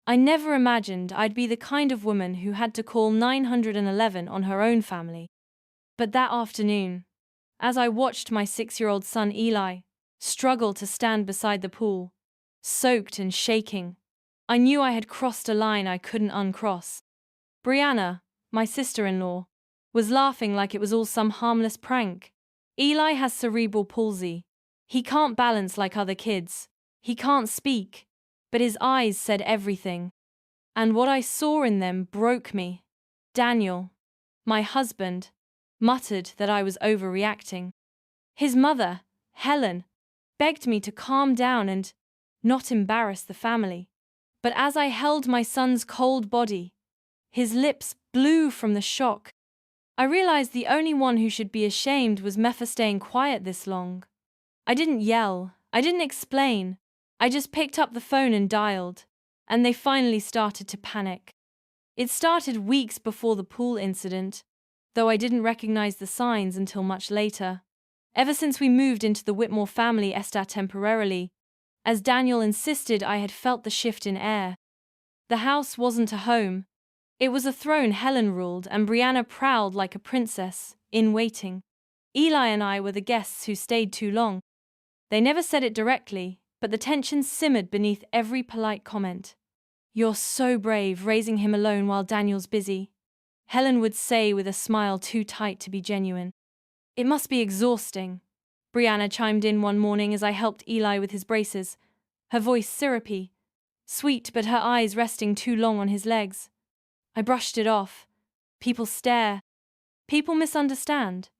I never imagined I'd be the kind of woman who had to call 911 on her own family. But that afternoon, as I watched my 6-year-old son Eli struggle to stand beside the pool, soaked and shaking, I knew I had crossed a line I couldn't uncross. Brianna, my sister-in-law, was laughing like it was all some harmless prank. Eli has cerebral palsy. He can't balance like other kids. He can't speak. But his eyes said everything. And what I saw in them broke me. Daniel, my husband, muttered that I was overreacting. His mother, Helen, begged me to calm down and not embarrass the family. But as I held my son's cold body, his lips blue from the shock, I realized the only one who should be ashamed was me for staying quiet this long. I didn't yell, I didn't explain, I just picked up the phone and dialed, and they finally started to panic. It started weeks before the pool incident, though I didn't recognize the signs until much later. Ever since we moved into the Whitmore family estate temporarily, as Daniel insisted, I had felt the shift in air. The house wasn't a home. It was a throne Helen ruled, and Brianna prowled like a princess, in waiting. Eli and I were the guests who stayed too long. They never said it directly, but the tension simmered beneath every polite comment. "You're so brave, raising him alone while Daniel's busy," Helen would say with a smile too tight to be genuine. "It must be exhausting," Brianna chimed in one morning as I helped Eli with his braces, her voice syrupy, sweet but her eyes resting too long on his legs. I brushed it off. People stare. People misunderstand.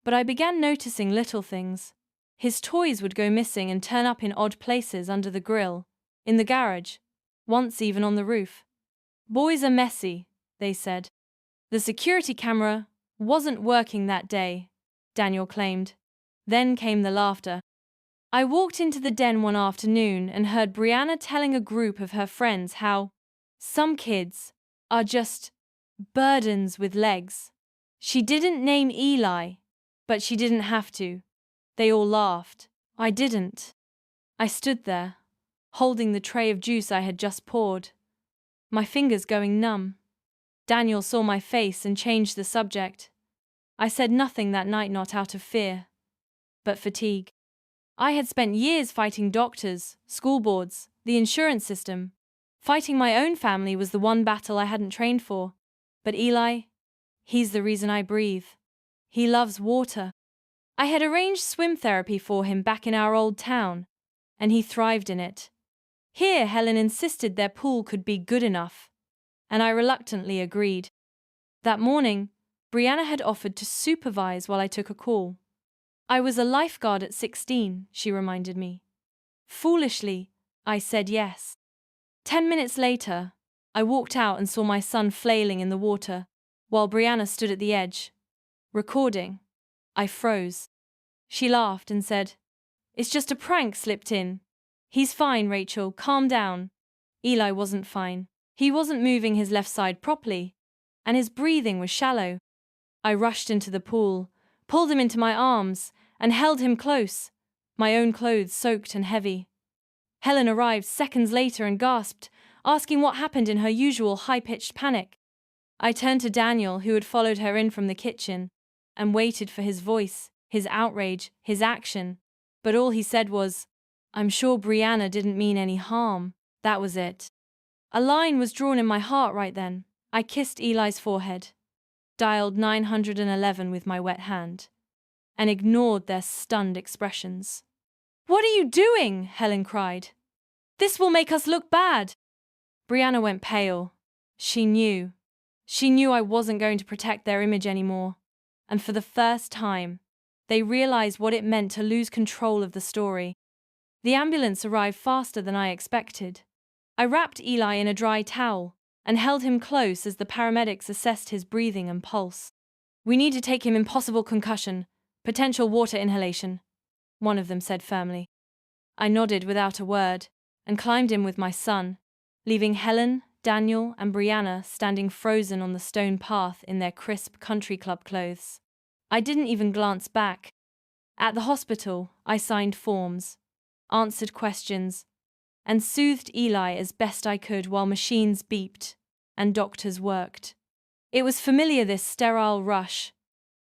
But I began noticing little things. His toys would go missing and turn up in odd places under the grill, in the garage, once even on the roof. "Boys are messy," they said. "The security camera wasn't working that day," Daniel claimed. Then came the laughter. I walked into the den one afternoon and heard Brianna telling a group of her friends how some kids are just burdens with legs. She didn't name Eli, but she didn't have to. They all laughed. I didn't. I stood there, holding the tray of juice I had just poured, my fingers going numb. Daniel saw my face and changed the subject. I said nothing that night, not out of fear, but fatigue. I had spent years fighting doctors, school boards, the insurance system. Fighting my own family was the one battle I hadn't trained for. But Eli, he's the reason I breathe. He loves water. I had arranged swim therapy for him back in our old town, and he thrived in it. Here, Helen insisted their pool could be good enough, and I reluctantly agreed. That morning, Brianna had offered to supervise while I took a call. I was a lifeguard at 16, she reminded me. Foolishly, I said yes. 10 minutes later, I walked out and saw my son flailing in the water, while Brianna stood at the edge, recording. I froze. She laughed and said, "It's just a prank slipped in. He's fine, Rachel, calm down." Eli wasn't fine. He wasn't moving his left side properly, and his breathing was shallow. I rushed into the pool, pulled him into my arms, and held him close, my own clothes soaked and heavy. Helen arrived seconds later and gasped, asking what happened in her usual high-pitched panic. I turned to Daniel, who had followed her in from the kitchen, and waited for his voice, his outrage, his action. But all he said was, "I'm sure Brianna didn't mean any harm." That was it. A line was drawn in my heart right then. I kissed Eli's forehead, dialed 911 with my wet hand, and ignored their stunned expressions. "What are you doing?" Helen cried. "This will make us look bad." Brianna went pale. She knew. She knew I wasn't going to protect their image anymore. And for the first time, they realized what it meant to lose control of the story. The ambulance arrived faster than I expected. I wrapped Eli in a dry towel and held him close as the paramedics assessed his breathing and pulse. "We need to take him in, possible concussion, potential water inhalation," one of them said firmly. I nodded without a word and climbed in with my son, leaving Helen, Daniel, and Brianna standing frozen on the stone path in their crisp country club clothes. I didn't even glance back. At the hospital, I signed forms, answered questions, and soothed Eli as best I could while machines beeped and doctors worked. It was familiar, this sterile rush,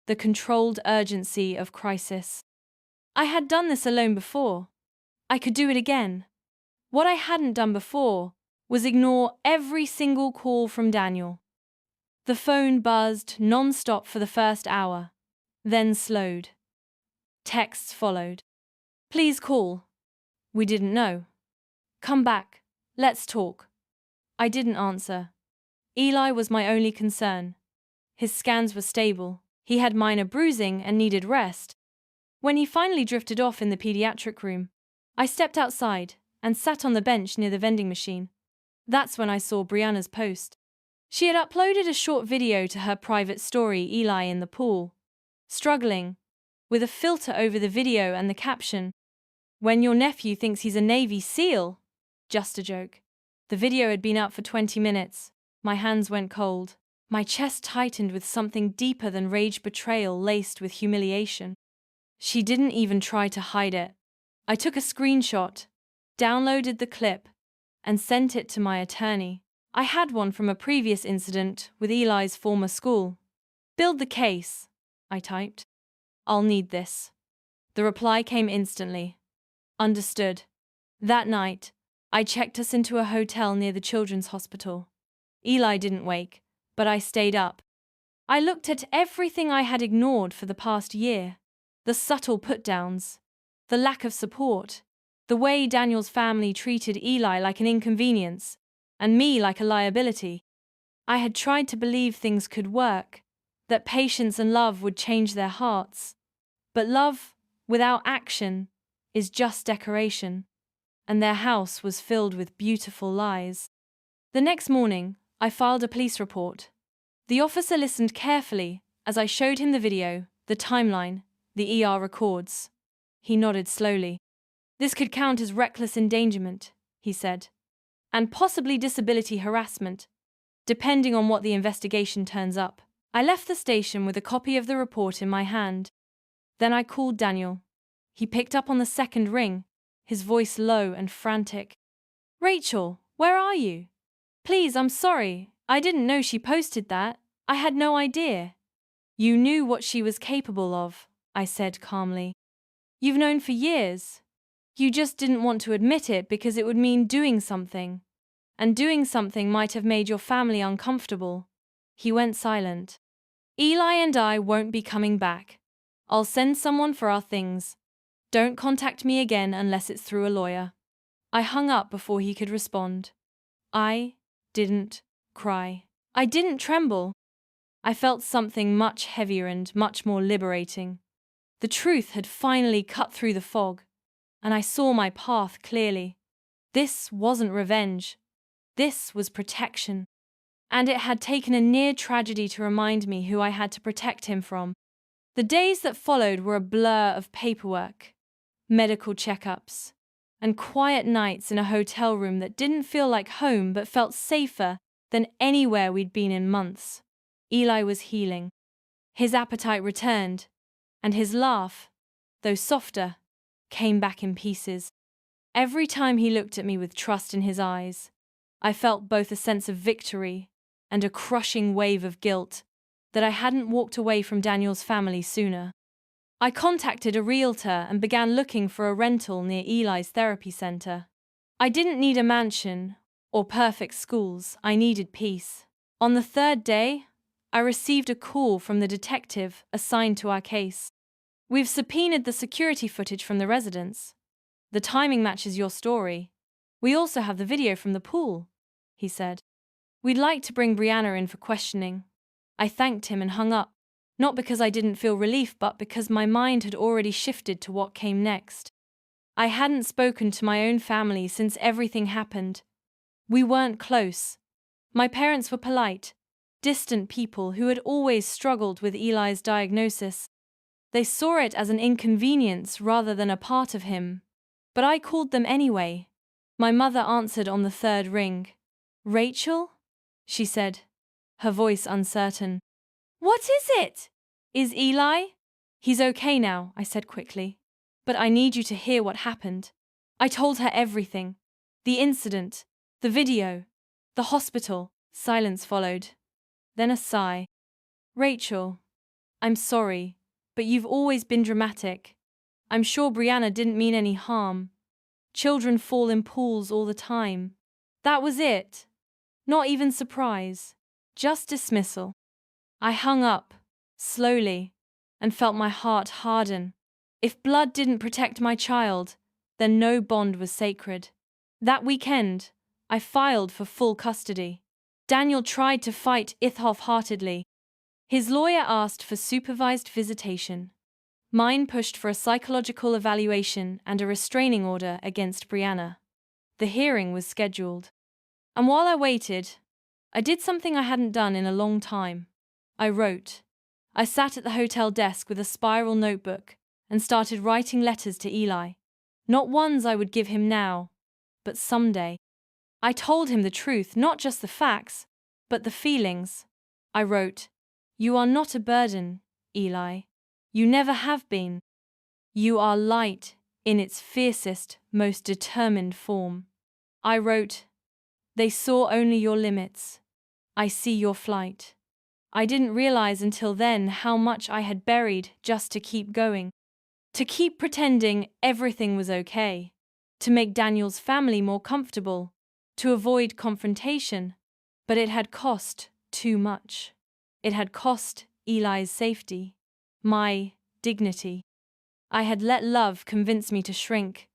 the controlled urgency of crisis. I had done this alone before. I could do it again. What I hadn't done before was ignore every single call from Daniel. The phone buzzed non-stop for the first hour, then slowed. Texts followed. Please call. We didn't know. Come back. Let's talk. I didn't answer. Eli was my only concern. His scans were stable. He had minor bruising and needed rest. When he finally drifted off in the pediatric room, I stepped outside and sat on the bench near the vending machine. That's when I saw Brianna's post. She had uploaded a short video to her private story, Eli in the pool, struggling, with a filter over the video and the caption, "When your nephew thinks he's a Navy SEAL." Just a joke. The video had been up for 20 minutes. My hands went cold. My chest tightened with something deeper than rage, betrayal laced with humiliation. She didn't even try to hide it. I took a screenshot, downloaded the clip, and sent it to my attorney. I had one from a previous incident with Eli's former school. "Build the case," I typed. "I'll need this." The reply came instantly. "Understood." That night, I checked us into a hotel near the children's hospital. Eli didn't wake, but I stayed up. I looked at everything I had ignored for the past year. The subtle put-downs, the lack of support, the way Daniel's family treated Eli like an inconvenience, and me like a liability. I had tried to believe things could work, that patience and love would change their hearts. But love, without action, is just decoration. And their house was filled with beautiful lies. The next morning, I filed a police report. The officer listened carefully as I showed him the video, the timeline, the ER records. He nodded slowly. "This could count as reckless endangerment," he said, "and possibly disability harassment, depending on what the investigation turns up." I left the station with a copy of the report in my hand. Then I called Daniel. He picked up on the second ring, his voice low and frantic. "Rachel, where are you? Please, I'm sorry. I didn't know she posted that. I had no idea." "You knew what she was capable of," I said calmly. "You've known for years. You just didn't want to admit it because it would mean doing something. And doing something might have made your family uncomfortable." He went silent. "Eli and I won't be coming back. I'll send someone for our things. Don't contact me again unless it's through a lawyer." I hung up before he could respond. I didn't cry. I didn't tremble. I felt something much heavier and much more liberating. The truth had finally cut through the fog, and I saw my path clearly. This wasn't revenge. This was protection. And it had taken a near tragedy to remind me who I had to protect him from. The days that followed were a blur of paperwork, medical checkups, and quiet nights in a hotel room that didn't feel like home but felt safer than anywhere we'd been in months. Eli was healing. His appetite returned, and his laugh, though softer, came back in pieces. Every time he looked at me with trust in his eyes, I felt both a sense of victory and a crushing wave of guilt that I hadn't walked away from Daniel's family sooner. I contacted a realtor and began looking for a rental near Eli's therapy center. I didn't need a mansion or perfect schools, I needed peace. On the third day, I received a call from the detective assigned to our case. "We've subpoenaed the security footage from the residence. The timing matches your story. We also have the video from the pool," he said. "We'd like to bring Brianna in for questioning." I thanked him and hung up, not because I didn't feel relief but because my mind had already shifted to what came next. I hadn't spoken to my own family since everything happened. We weren't close. My parents were polite, distant people who had always struggled with Eli's diagnosis. They saw it as an inconvenience rather than a part of him. But I called them anyway. My mother answered on the third ring. "Rachel?" she said, her voice uncertain. "What is it? Is Eli?" "He's okay now," I said quickly. "But I need you to hear what happened." I told her everything. The incident, the video, the hospital. Silence followed. Then a sigh. Rachel, I'm sorry, but you've always been dramatic. I'm sure Brianna didn't mean any harm. Children fall in pools all the time. That was it. Not even surprise. Just dismissal. I hung up, slowly, and felt my heart harden. If blood didn't protect my child, then no bond was sacred. That weekend, I filed for full custody. Daniel tried to fight it half-heartedly. His lawyer asked for supervised visitation. Mine pushed for a psychological evaluation and a restraining order against Brianna. The hearing was scheduled. And while I waited, I did something I hadn't done in a long time. I wrote. I sat at the hotel desk with a spiral notebook and started writing letters to Eli. Not ones I would give him now, but someday. I told him the truth, not just the facts, but the feelings. I wrote, "You are not a burden, Eli. You never have been. You are light in its fiercest, most determined form." I wrote, "They saw only your limits. I see your flight." I didn't realize until then how much I had buried just to keep going. To keep pretending everything was okay. To make Daniel's family more comfortable. To avoid confrontation. But it had cost too much. It had cost Eli's safety. My dignity. I had let love convince me to shrink.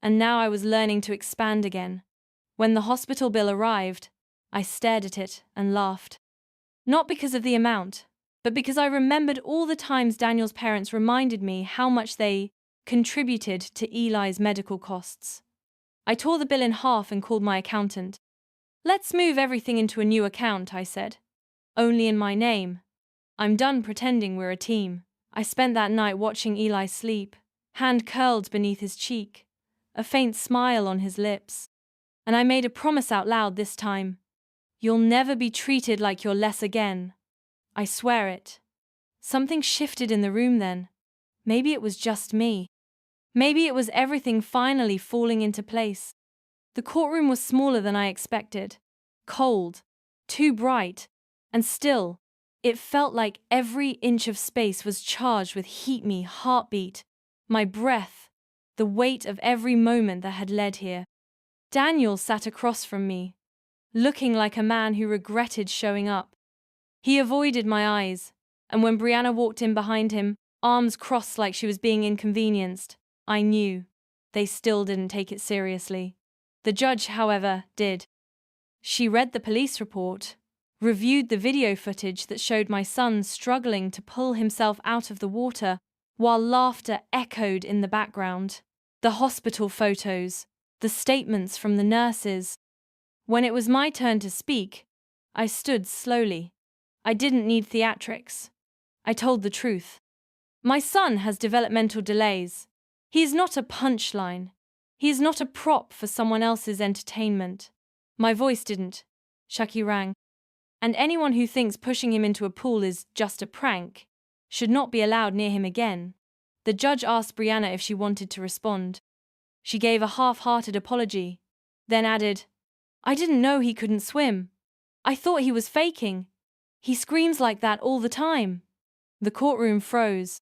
And now I was learning to expand again. When the hospital bill arrived, I stared at it and laughed. Not because of the amount, but because I remembered all the times Daniel's parents reminded me how much they contributed to Eli's medical costs. I tore the bill in half and called my accountant. "Let's move everything into a new account," I said. "Only in my name. I'm done pretending we're a team." I spent that night watching Eli sleep, hand curled beneath his cheek, a faint smile on his lips. And I made a promise out loud this time. "You'll never be treated like you're less again. I swear it." Something shifted in the room then. Maybe it was just me. Maybe it was everything finally falling into place. The courtroom was smaller than I expected. Cold, too bright, and still, it felt like every inch of space was charged with me heartbeat, my breath, the weight of every moment that had led here. Daniel sat across from me, looking like a man who regretted showing up. He avoided my eyes, and when Brianna walked in behind him, arms crossed like she was being inconvenienced, I knew. They still didn't take it seriously. The judge, however, did. She read the police report, reviewed the video footage that showed my son struggling to pull himself out of the water, while laughter echoed in the background. The hospital photos, the statements from the nurses. When it was my turn to speak, I stood slowly. I didn't need theatrics. I told the truth. My son has developmental delays. He is not a punchline. He is not a prop for someone else's entertainment. My voice didn't. Shucky rang. And anyone who thinks pushing him into a pool is just a prank should not be allowed near him again. The judge asked Brianna if she wanted to respond. She gave a half-hearted apology, then added, "I didn't know he couldn't swim. I thought he was faking. He screams like that all the time." The courtroom froze.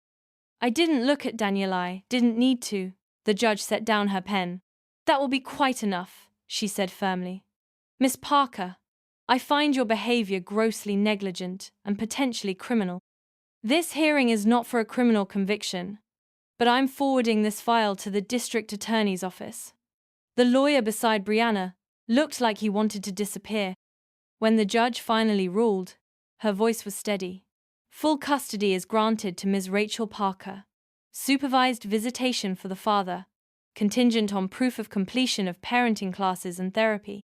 I didn't look at Daniel. I didn't need to. The judge set down her pen. "That will be quite enough," she said firmly. "Miss Parker, I find your behavior grossly negligent and potentially criminal. This hearing is not for a criminal conviction, but I'm forwarding this file to the district attorney's office." The lawyer beside Brianna looked like he wanted to disappear. When the judge finally ruled, her voice was steady. "Full custody is granted to Ms. Rachel Parker. Supervised visitation for the father, contingent on proof of completion of parenting classes and therapy.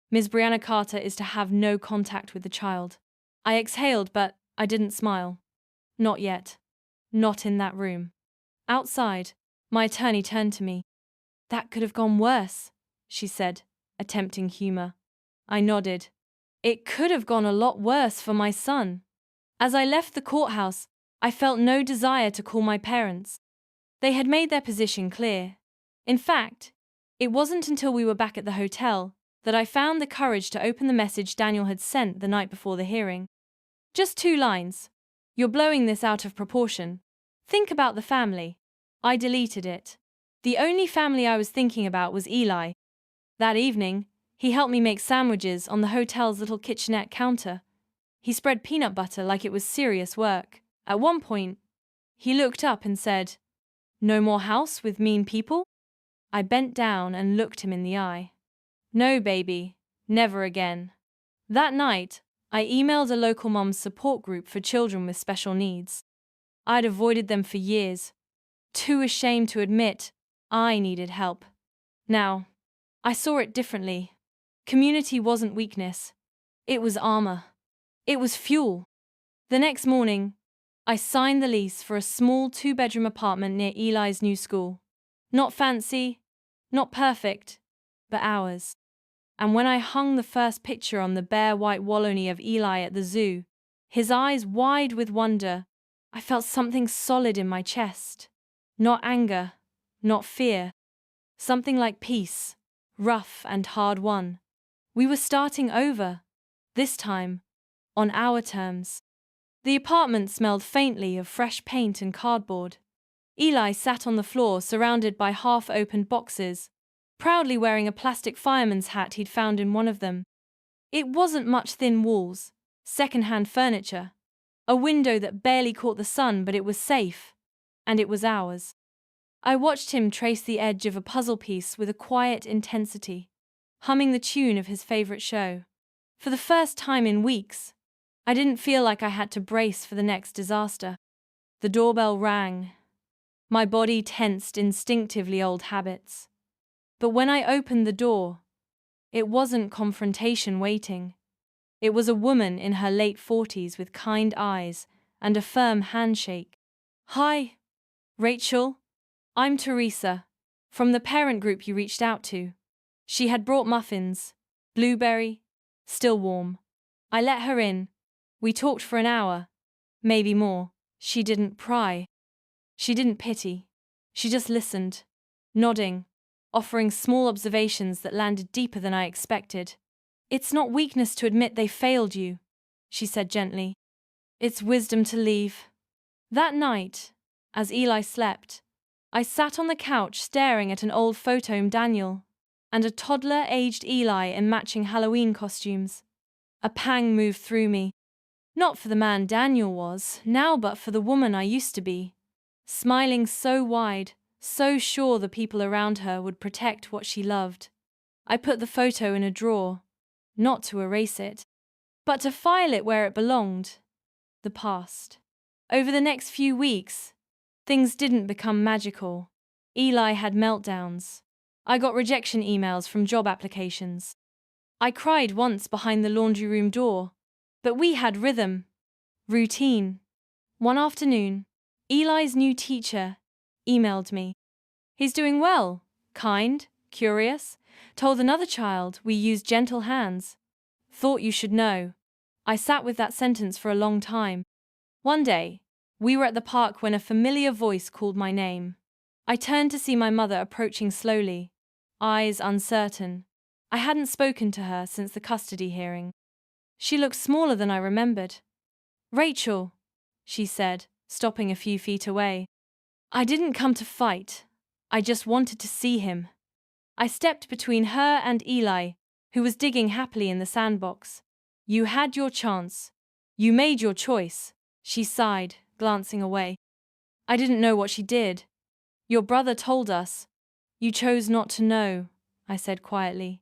Ms. Brianna Carter is to have no contact with the child." I exhaled, but I didn't smile. Not yet. Not in that room. Outside, my attorney turned to me. "That could have gone worse," she said, attempting humor. I nodded. It could have gone a lot worse for my son. As I left the courthouse, I felt no desire to call my parents. They had made their position clear. In fact, It wasn't until we were back at the hotel that I found the courage to open the message Daniel had sent the night before the hearing. Just 2 lines. "You're blowing this out of proportion. Think about the family." I deleted it. The only family I was thinking about was Eli. That evening, he helped me make sandwiches on the hotel's little kitchenette counter. He spread peanut butter like it was serious work. At one point, he looked up and said, "No more house with mean people?" I bent down and looked him in the eye. "No, baby, never again." That night, I emailed a local mom's support group for children with special needs. I'd avoided them for years, too ashamed to admit I needed help. Now, I saw it differently. Community wasn't weakness. It was armor. It was fuel. The next morning, I signed the lease for a small 2-bedroom apartment near Eli's new school. Not fancy, not perfect, but ours. And when I hung the first picture on the bare white wallowny of Eli at the zoo, his eyes wide with wonder, I felt something solid in my chest. Not anger, not fear. Something like peace, rough and hard-won. We were starting over, this time, on our terms. The apartment smelled faintly of fresh paint and cardboard. Eli sat on the floor surrounded by half-opened boxes, proudly wearing a plastic fireman's hat he'd found in one of them. It wasn't much thin walls, second-hand furniture, a window that barely caught the sun, but it was safe, and it was ours. I watched him trace the edge of a puzzle piece with a quiet intensity, humming the tune of his favorite show. For the first time in weeks, I didn't feel like I had to brace for the next disaster. The doorbell rang. My body tensed instinctively, old habits. But when I opened the door, it wasn't confrontation waiting. It was a woman in her late 40s with kind eyes and a firm handshake. "Hi, Rachel. I'm Teresa, from the parent group you reached out to." She had brought muffins, blueberry, still warm. I let her in. We talked for an hour, maybe more. She didn't pry. She didn't pity. She just listened, nodding, offering small observations that landed deeper than I expected. "It's not weakness to admit they failed you," she said gently. "It's wisdom to leave." That night, as Eli slept, I sat on the couch staring at an old photo of Daniel and a toddler-aged Eli in matching Halloween costumes. A pang moved through me. Not for the man Daniel was now, but for the woman I used to be. Smiling so wide, so sure the people around her would protect what she loved. I put the photo in a drawer, not to erase it, but to file it where it belonged, the past. Over the next few weeks, things didn't become magical. Eli had meltdowns. I got rejection emails from job applications. I cried once behind the laundry room door, but we had rhythm, routine. One afternoon, Eli's new teacher emailed me. "He's doing well, kind, curious. Told another child we use gentle hands. Thought you should know." I sat with that sentence for a long time. One day, we were at the park when a familiar voice called my name. I turned to see my mother approaching slowly, eyes uncertain. I hadn't spoken to her since the custody hearing. She looked smaller than I remembered. "Rachel," she said, stopping a few feet away. "I didn't come to fight. I just wanted to see him." I stepped between her and Eli, who was digging happily in the sandbox. "You had your chance. You made your choice," she sighed, glancing away. "I didn't know what she did. Your brother told us. You chose not to know," I said quietly.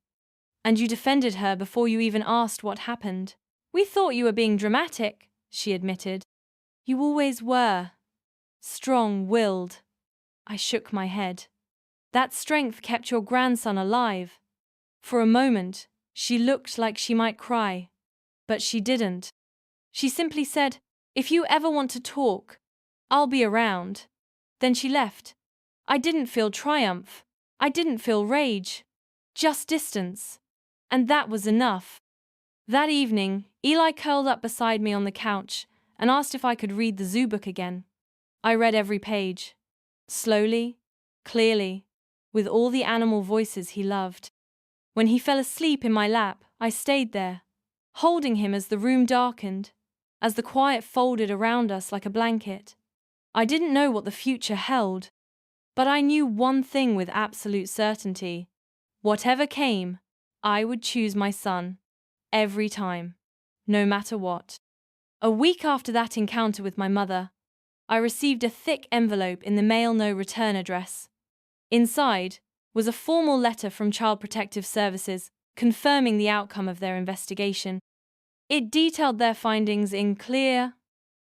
"And you defended her before you even asked what happened." "We thought you were being dramatic," she admitted. "You always were. Strong-willed." I shook my head. "That strength kept your grandson alive." For a moment, she looked like she might cry. But she didn't. She simply said, "If you ever want to talk, I'll be around." Then she left. I didn't feel triumph. I didn't feel rage. Just distance. And that was enough. That evening, Eli curled up beside me on the couch and asked if I could read the zoo book again. I read every page. Slowly, clearly, with all the animal voices he loved. When he fell asleep in my lap, I stayed there, holding him as the room darkened, as the quiet folded around us like a blanket. I didn't know what the future held, but I knew one thing with absolute certainty. Whatever came, I would choose my son. Every time. No matter what. A week after that encounter with my mother, I received a thick envelope in the mail, no return address. Inside was a formal letter from Child Protective Services confirming the outcome of their investigation. It detailed their findings in clear,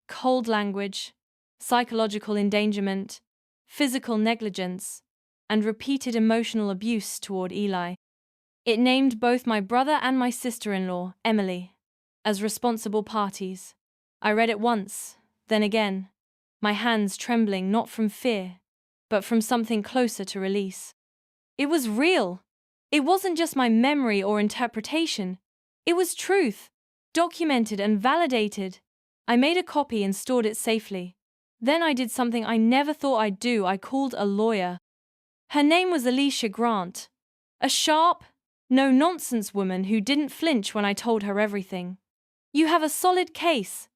cold language: psychological endangerment, physical negligence, and repeated emotional abuse toward Eli. It named both my brother and my sister-in-law, Emily, as responsible parties. I read it once, then again, my hands trembling not from fear, but from something closer to release. It was real. It wasn't just my memory or interpretation. It was truth, documented and validated. I made a copy and stored it safely. Then I did something I never thought I'd do. I called a lawyer. Her name was Alicia Grant, a sharp, no-nonsense woman who didn't flinch when I told her everything. "You have a solid case,"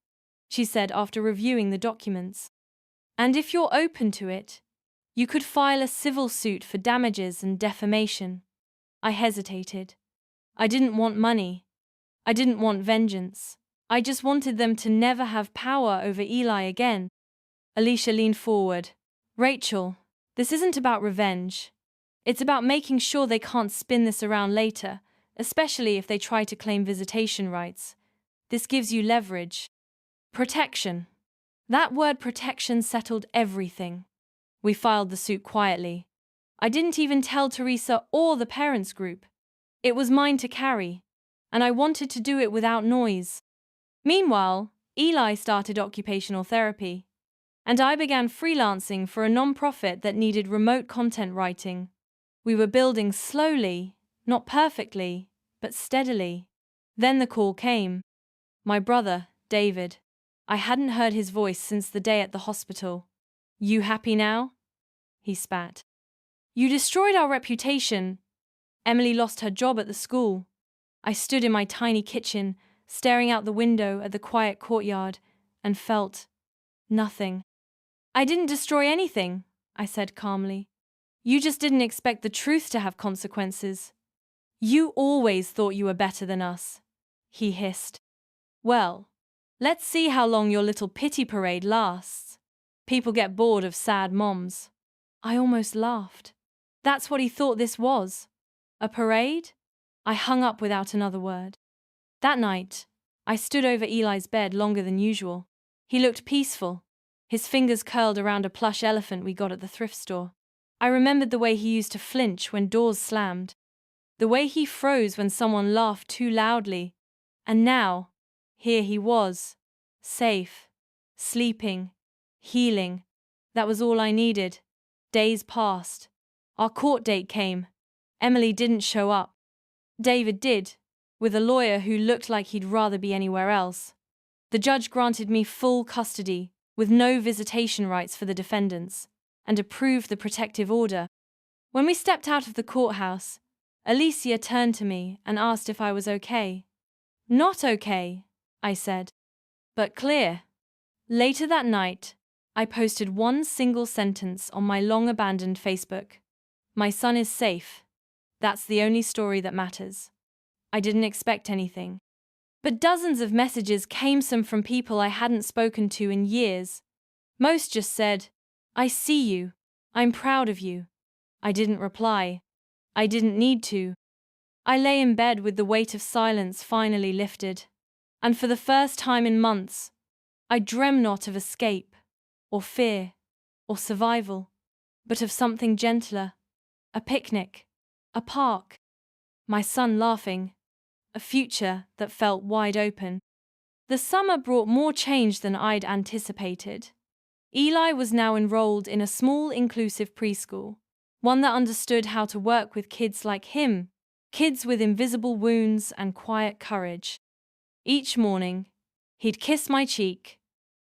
she said after reviewing the documents. "And if you're open to it, you could file a civil suit for damages and defamation." I hesitated. I didn't want money. I didn't want vengeance. I just wanted them to never have power over Eli again. Alicia leaned forward. "Rachel, this isn't about revenge. It's about making sure they can't spin this around later, especially if they try to claim visitation rights. This gives you leverage. Protection." That word protection settled everything. We filed the suit quietly. I didn't even tell Teresa or the parents' group. It was mine to carry, and I wanted to do it without noise. Meanwhile, Eli started occupational therapy, and I began freelancing for a nonprofit that needed remote content writing. We were building slowly, not perfectly, but steadily. Then the call came. My brother, David. I hadn't heard his voice since the day at the hospital. "You happy now?" he spat. "You destroyed our reputation." Emily lost her job at the school. I stood in my tiny kitchen, staring out the window at the quiet courtyard, and felt nothing. "I didn't destroy anything," I said calmly. "You just didn't expect the truth to have consequences. You always thought you were better than us," he hissed. "Well, let's see how long your little pity parade lasts. People get bored of sad moms." I almost laughed. That's what he thought this was. A parade? I hung up without another word. That night, I stood over Eli's bed longer than usual. He looked peaceful, his fingers curled around a plush elephant we got at the thrift store. I remembered the way he used to flinch when doors slammed, the way he froze when someone laughed too loudly. And now, here he was, safe, sleeping, healing. That was all I needed. Days passed. Our court date came. Emily didn't show up. David did, with a lawyer who looked like he'd rather be anywhere else. The judge granted me full custody, with no visitation rights for the defendants, and approved the protective order. When we stepped out of the courthouse, Alicia turned to me and asked if I was okay. "Not okay," I said, "but clear." Later that night, I posted one single sentence on my long-abandoned Facebook. "My son is safe. That's the only story that matters." I didn't expect anything. But dozens of messages came, some from people I hadn't spoken to in years. Most just said, "I see you. I'm proud of you." I didn't reply. I didn't need to. I lay in bed with the weight of silence finally lifted. And for the first time in months, I dreamt not of escape, or fear, or survival, but of something gentler. A picnic, a park, my son laughing, a future that felt wide open. The summer brought more change than I'd anticipated. Eli was now enrolled in a small, inclusive preschool, one that understood how to work with kids like him, kids with invisible wounds and quiet courage. Each morning, he'd kiss my cheek,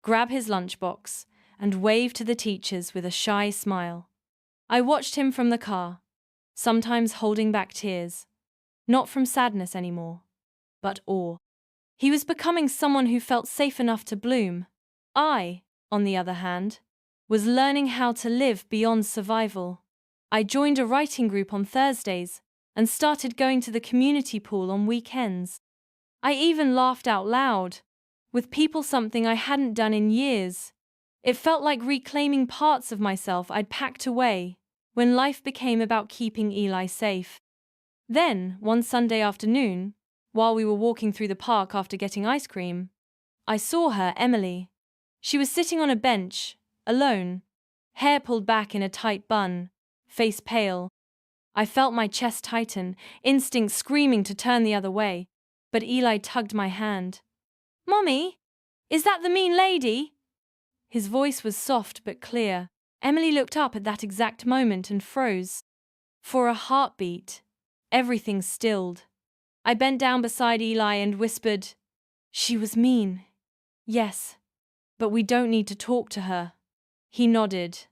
grab his lunchbox, and wave to the teachers with a shy smile. I watched him from the car, sometimes holding back tears. Not from sadness anymore, but awe. He was becoming someone who felt safe enough to bloom. I, on the other hand, was learning how to live beyond survival. I joined a writing group on Thursdays and started going to the community pool on weekends. I even laughed out loud with people, something I hadn't done in years. It felt like reclaiming parts of myself I'd packed away when life became about keeping Eli safe. Then, one Sunday afternoon, while we were walking through the park after getting ice cream, I saw her, Emily. She was sitting on a bench, alone, hair pulled back in a tight bun, face pale. I felt my chest tighten, instinct screaming to turn the other way, but Eli tugged my hand. "Mommy, is that the mean lady?" His voice was soft but clear. Emily looked up at that exact moment and froze. For a heartbeat, everything stilled. I bent down beside Eli and whispered, "She was mean." "Yes, but we don't need to talk to her." He nodded,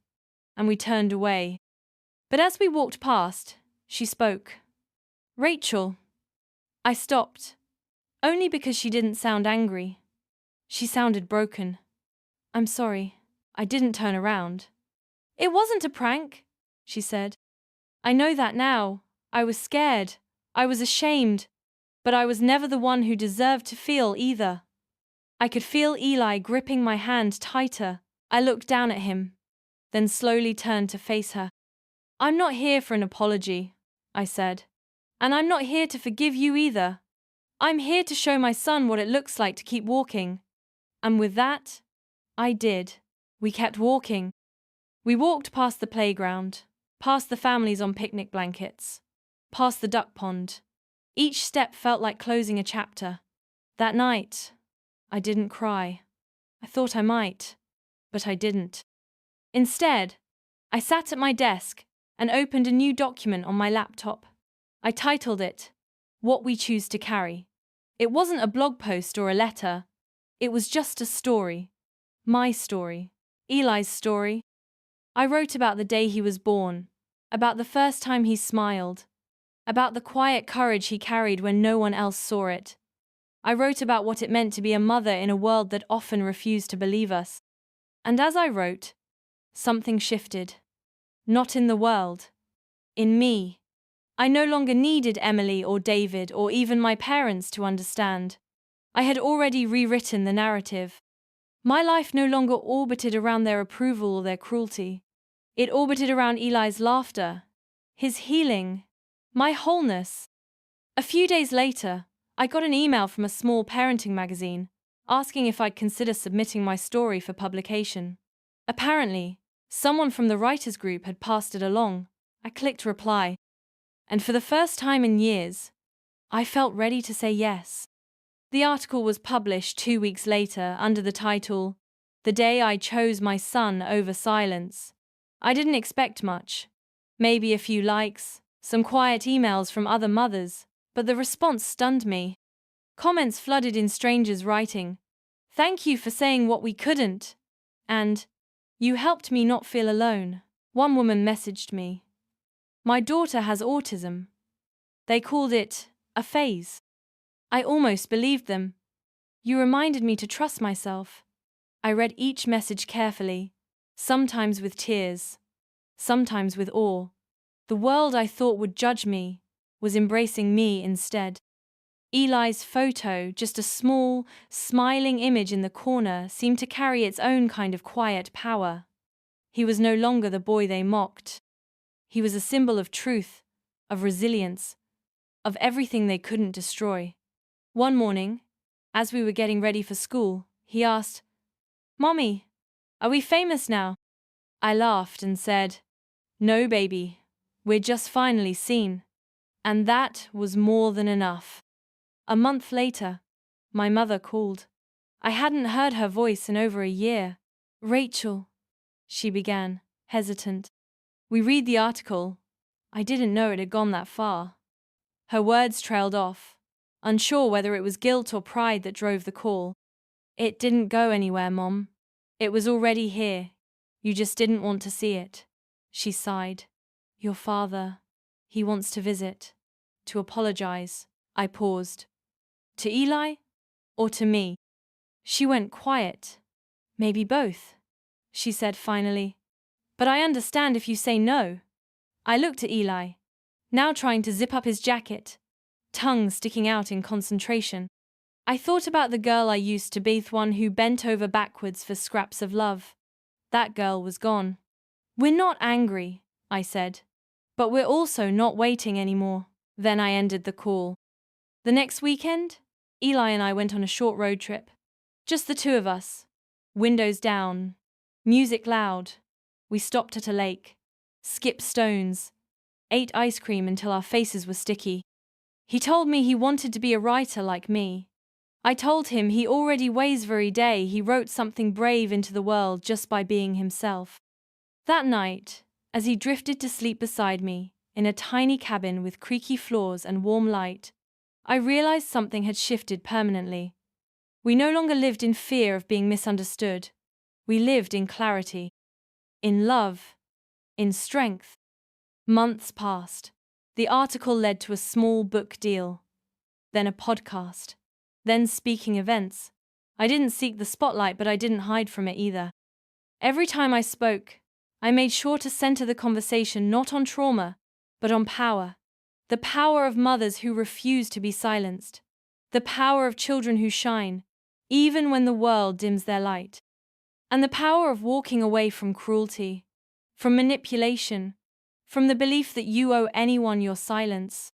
and we turned away. But as we walked past, she spoke. "Rachel." I stopped, only because she didn't sound angry. She sounded broken. "I'm sorry." I didn't turn around. "It wasn't a prank," she said. "I know that now. I was scared. I was ashamed. But I was never the one who deserved to feel either." I could feel Eli gripping my hand tighter. I looked down at him, then slowly turned to face her. "I'm not here for an apology," I said. "And I'm not here to forgive you either. I'm here to show my son what it looks like to keep walking." And with that, I did. We kept walking. We walked past the playground, past the families on picnic blankets, past the duck pond. Each step felt like closing a chapter. That night, I didn't cry. I thought I might, but I didn't. Instead, I sat at my desk and opened a new document on my laptop. I titled it, "What We Choose to Carry." It wasn't a blog post or a letter. It was just a story. My story. Eli's story. I wrote about the day he was born, about the first time he smiled, about the quiet courage he carried when no one else saw it. I wrote about what it meant to be a mother in a world that often refused to believe us. And as I wrote, something shifted. Not in the world. In me. I no longer needed Emily or David or even my parents to understand. I had already rewritten the narrative. My life no longer orbited around their approval or their cruelty. It orbited around Eli's laughter, his healing, my wholeness. A few days later, I got an email from a small parenting magazine asking if I'd consider submitting my story for publication. Apparently, someone from the writers' group had passed it along. I clicked reply, and for the first time in years, I felt ready to say yes. The article was published 2 weeks later under the title, "The Day I Chose My Son Over Silence." I didn't expect much. Maybe a few likes, some quiet emails from other mothers, but the response stunned me. Comments flooded in, strangers writing, "Thank you for saying what we couldn't," and "You helped me not feel alone." One woman messaged me, "My daughter has autism. They called it a phase." I almost believed them. "You reminded me to trust myself." I read each message carefully, sometimes with tears, sometimes with awe. The world I thought would judge me was embracing me instead. Eli's photo, just a small, smiling image in the corner, seemed to carry its own kind of quiet power. He was no longer the boy they mocked. He was a symbol of truth, of resilience, of everything they couldn't destroy. One morning, as we were getting ready for school, he asked, "Mommy, are we famous now?" I laughed and said, "No, baby, we're just finally seen." And that was more than enough. A month later, my mother called. I hadn't heard her voice in over a year. "Rachel," she began, hesitant. "We read the article." I didn't know it had gone that far. Her words trailed off, unsure whether it was guilt or pride that drove the call. "It didn't go anywhere, Mom. It was already here. You just didn't want to see it." She sighed. "Your father, He wants to visit. To apologize. I paused. To Eli? Or to me? She went quiet. Maybe both, she said finally. But I understand if you say no. I looked at Eli, now trying to zip up his jacket, tongue sticking out in concentration. I thought about the girl I used to be, one who bent over backwards for scraps of love. That girl was gone. We're not angry, I said. But we're also not waiting anymore. Then I ended the call. The next weekend, Eli and I went on a short road trip. Just the two of us. Windows down. Music loud. We stopped at a lake. Skipped stones. Ate ice cream until our faces were sticky. He told me he wanted to be a writer like me. I told him he already weighs very day. He wrote something brave into the world just by being himself. That night, as he drifted to sleep beside me, in a tiny cabin with creaky floors and warm light, I realized something had shifted permanently. We no longer lived in fear of being misunderstood. We lived in clarity, in love, in strength. Months passed. The article led to a small book deal, then a podcast, then speaking events. I didn't seek the spotlight, but I didn't hide from it either. Every time I spoke, I made sure to center the conversation not on trauma, but on power. The power of mothers who refuse to be silenced. The power of children who shine, even when the world dims their light. And the power of walking away from cruelty, from manipulation, from the belief that you owe anyone your silence.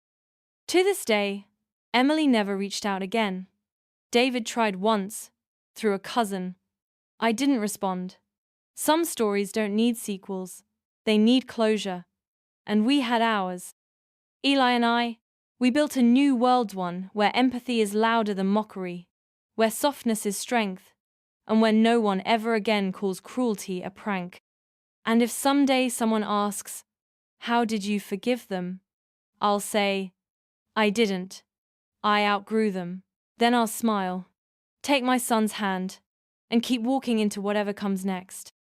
To this day, Emily never reached out again. David tried once, through a cousin. I didn't respond. Some stories don't need sequels. They need closure. And we had ours. Eli and I, we built a new world, one where empathy is louder than mockery, where softness is strength, and where no one ever again calls cruelty a prank. And if someday someone asks, "How did you forgive them?" I'll say, "I didn't. I outgrew them." Then I'll smile, take my son's hand, and keep walking into whatever comes next.